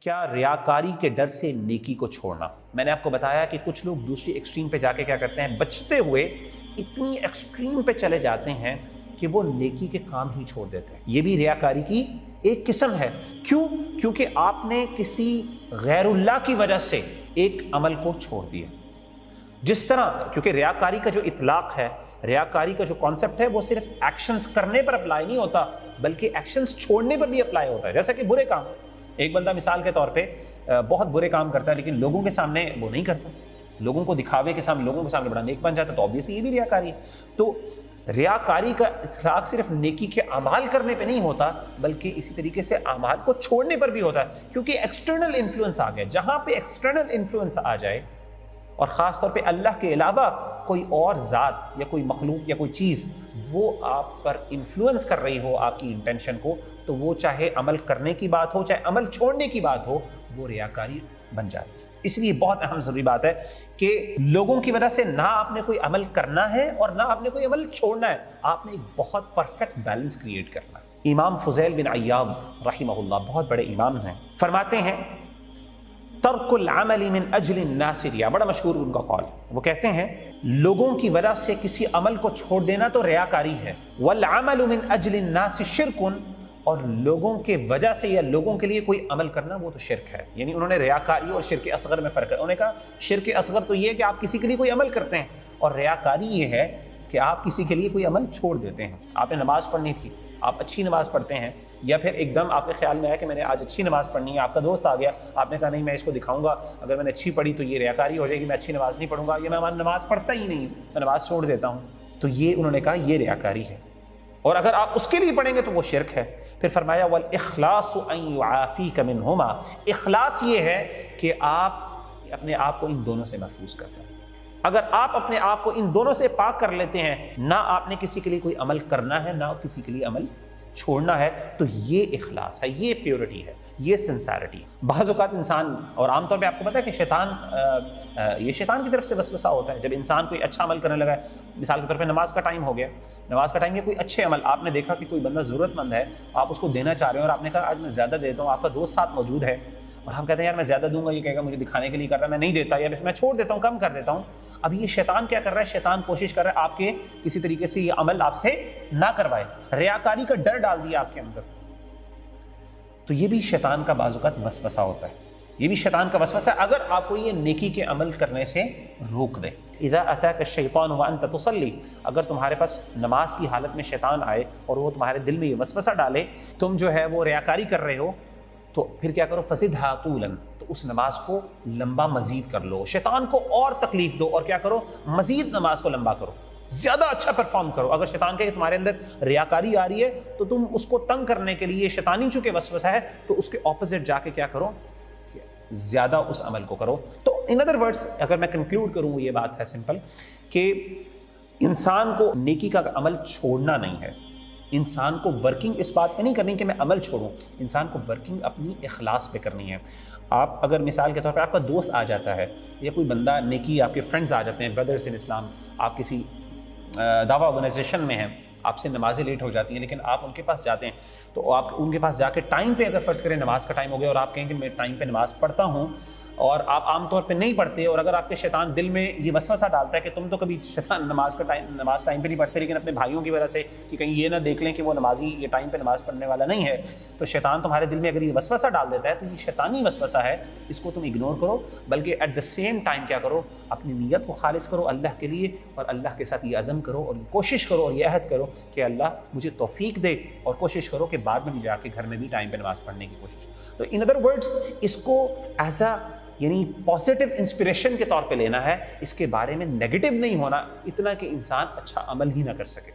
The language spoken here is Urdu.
کیا ریاکاری کے ڈر سے نیکی کو چھوڑنا؟ میں نے آپ کو بتایا کہ کچھ لوگ دوسری ایکسٹریم پہ جا کے کیا کرتے ہیں، بچتے ہوئے اتنی ایکسٹریم پہ چلے جاتے ہیں کہ وہ نیکی کے کام ہی چھوڑ دیتے ہیں۔ یہ بھی ریاکاری کی ایک قسم ہے۔ کیوں؟ کیونکہ آپ نے کسی غیر اللہ کی وجہ سے ایک عمل کو چھوڑ دیا۔ جس طرح، کیونکہ ریاکاری کا جو اطلاق ہے، ریاکاری کا جو کانسیپٹ ہے، وہ صرف ایکشنز کرنے پر اپلائی نہیں ہوتا بلکہ ایکشنز چھوڑنے پر بھی اپلائی ہوتا ہے۔ جیسا کہ برے کام، ایک بندہ مثال کے طور پہ بہت برے کام کرتا ہے لیکن لوگوں کے سامنے وہ نہیں کرتا، لوگوں کو دکھاوے کے سامنے، لوگوں کے سامنے بڑا نیک بن جاتا، تو obviously یہ بھی ریاکاری ہے۔ تو ریاکاری کا اطلاق صرف نیکی کے اعمال کرنے پہ نہیں ہوتا بلکہ اسی طریقے سے اعمال کو چھوڑنے پر بھی ہوتا ہے، کیونکہ ایکسٹرنل انفلوئنس آ گیا۔ جہاں پہ ایکسٹرنل انفلوئنس آ جائے، اور خاص طور پہ اللہ کے علاوہ کوئی اور ذات یا کوئی مخلوق یا کوئی چیز وہ آپ پر انفلوئنس کر رہی ہو آپ کی انٹینشن کو، تو وہ چاہے عمل کرنے کی بات ہو چاہے عمل چھوڑنے کی بات ہو، وہ ریاکاری بن جاتی ہے۔ اس لیے بہت اہم ضروری بات ہے کہ لوگوں کی وجہ سے نہ آپ نے کوئی عمل کرنا ہے اور نہ آپ نے کوئی عمل چھوڑنا ہے، آپ نے ایک بہت پرفیکٹ بیلنس کریٹ کرنا ہے۔ امام فضیل بن عیاض رحمہ اللہ بہت بڑے امام ہیں، فرماتے ہیں ترک العمل من اجل الناس ریا، بڑا مشہور ان کا قول۔ وہ کہتے ہیں لوگوں کی وجہ سے کسی عمل کو چھوڑ دینا تو ریاکاری ہے، والعمل من اجل الناس شرک، اور لوگوں کے وجہ سے یا لوگوں کے لیے کوئی عمل کرنا وہ تو شرک ہے۔ یعنی انہوں نے ریاکاری اور شرک اصغر میں فرق ہے۔ انہوں نے کہا شرک اصغر تو یہ ہے کہ آپ کسی کے لیے کوئی عمل کرتے ہیں، اور ریاکاری یہ ہے کہ آپ کسی کے لیے کوئی عمل چھوڑ دیتے ہیں۔ آپ نے نماز پڑھنی تھی، آپ اچھی نماز پڑھتے ہیں، یا پھر ایک دم آپ کے خیال میں آیا کہ میں نے آج اچھی نماز پڑھنی ہے، آپ کا دوست آ گیا، آپ نے کہا نہیں میں اس کو دکھاؤں گا، اگر میں نے اچھی پڑھی تو یہ ریاکاری ہو جائے گی، میں اچھی نماز نہیں پڑھوں گا، یا میں نماز پڑھتا ہی نہیں، میں نماز چھوڑ دیتا ہوں، تو یہ انہوں نے کہا یہ ریاکاری ہے، اور اگر آپ اس کے لیے پڑھیں گے تو وہ شرک ہے۔ پھر فرمایا والاخلاص ان يعافيك منهما، اخلاص یہ ہے کہ آپ اپنے آپ کو ان دونوں سے محفوظ کر لیں۔ اگر آپ اپنے آپ کو ان دونوں سے پاک کر لیتے ہیں، نہ آپ نے کسی کے لیے کوئی عمل کرنا ہے نہ کسی کے لیے عمل چھوڑنا ہے، تو یہ اخلاص ہے، یہ پیورٹی ہے، یہ سنسیرٹی ہے۔ بعض اوقات انسان، اور عام طور پہ آپ کو پتہ ہے کہ یہ شیطان کی طرف سے وسوسہ ہوتا ہے۔ جب انسان کوئی اچھا عمل کرنے لگا ہے، مثال کے طور پہ نماز کا ٹائم ہو گیا، نماز کا ٹائم یا کوئی اچھے عمل، آپ نے دیکھا کہ کوئی بندہ ضرورت مند ہے، آپ اس کو دینا چاہ رہے ہیں، اور آپ نے کہا آج میں زیادہ دیتا ہوں، آپ کا دوست ساتھ موجود ہے، اور ہم کہتے ہیں یار میں زیادہ دوں گا، یہ کہے گا مجھے دکھانے کے لیے کر رہا ہے، میں نہیں دیتا، یا میں چھوڑ دیتا ہوں، کم کر دیتا ہوں۔ اب یہ شیطان کیا کر رہا ہے؟ شیطان کوشش کر رہا ہے آپ کے کسی طریقے سے یہ عمل آپ سے نہ کروائے، ریاکاری کا ڈر ڈال دیا آپ کے اندر۔ تو یہ بھی شیطان کا بعض اوقات وسوسہ ہوتا ہے، یہ بھی شیطان کا وسوسہ ہے، اگر آپ کو یہ نیکی کے عمل کرنے سے روک دے۔ اذا اتاک الشیطان وانت تصلی، اگر تمہارے پاس نماز کی حالت میں شیطان آئے اور وہ تمہارے دل میں یہ وسوسہ ڈالے تم جو ہے وہ ریاکاری کر رہے ہو، تو پھر کیا کرو؟ فزدھا طولا، تو اس نماز کو لمبا مزید کر لو، شیطان کو اور تکلیف دو، اور کیا کرو؟ مزید نماز کو لمبا کرو، زیادہ اچھا پرفارم کرو۔ اگر شیطان کہے کہ تمہارے اندر ریاکاری آ رہی ہے تو تم اس کو تنگ کرنے کے لیے، شیطانی چونکہ وسوسہ ہے، تو اس کے اپوزٹ جا کے کیا کرو؟ زیادہ اس عمل کو کرو۔ تو ان ادر ورڈز اگر میں کنکلوڈ کروں، یہ بات ہے سمپل کہ انسان کو نیکی کا عمل چھوڑنا نہیں ہے، انسان کو ورکنگ اس بات پہ نہیں کرنی کہ میں عمل چھوڑوں، انسان کو ورکنگ اپنی اخلاص پہ کرنی ہے۔ آپ اگر مثال کے طور پہ آپ کا دوست آ جاتا ہے یا کوئی بندہ نیکی، آپ کے فرینڈز آ جاتے ہیں، بردرز ان اسلام، آپ کسی دعویٰ آرگنائزیشن میں ہیں، آپ سے نمازیں لیٹ ہو جاتی ہیں لیکن آپ ان کے پاس جاتے ہیں، تو آپ ان کے پاس جا کے ٹائم پہ، اگر فرض کریں نماز کا ٹائم ہو گیا اور آپ کہیں کہ میں ٹائم پہ نماز پڑھتا ہوں، اور آپ عام طور پہ نہیں پڑھتے، اور اگر آپ کے شیطان دل میں یہ وسوسہ ڈالتا ہے کہ تم تو کبھی شیطان نماز ٹائم پہ نہیں پڑھتے لیکن اپنے بھائیوں کی وجہ سے کہ کہیں یہ نہ دیکھ لیں کہ وہ نمازی یہ ٹائم پہ نماز پڑھنے والا نہیں ہے، تو شیطان تمہارے دل میں اگر یہ وسوسہ ڈال دیتا ہے تو یہ شیطانی وسوسہ ہے، اس کو تم اگنور کرو، بلکہ ایٹ دا سیم ٹائم کیا کرو؟ اپنی نیت کو خالص کرو اللہ کے لیے، اور اللہ کے ساتھ یہ عزم کرو اور کوشش کرو اور یہ عہد کرو کہ اللہ مجھے توفیق دے، اور کوشش کرو کہ بعد میں بھی جا کے گھر میں بھی ٹائم پہ نماز پڑھنے کی کوشش۔ تو ان ادر ورڈز اس کو ایز اے یعنی پازیٹیو انسپریشن کے طور پہ لینا ہے، اس کے بارے میں نیگیٹو نہیں ہونا اتنا کہ انسان اچھا عمل ہی نہ کر سکے۔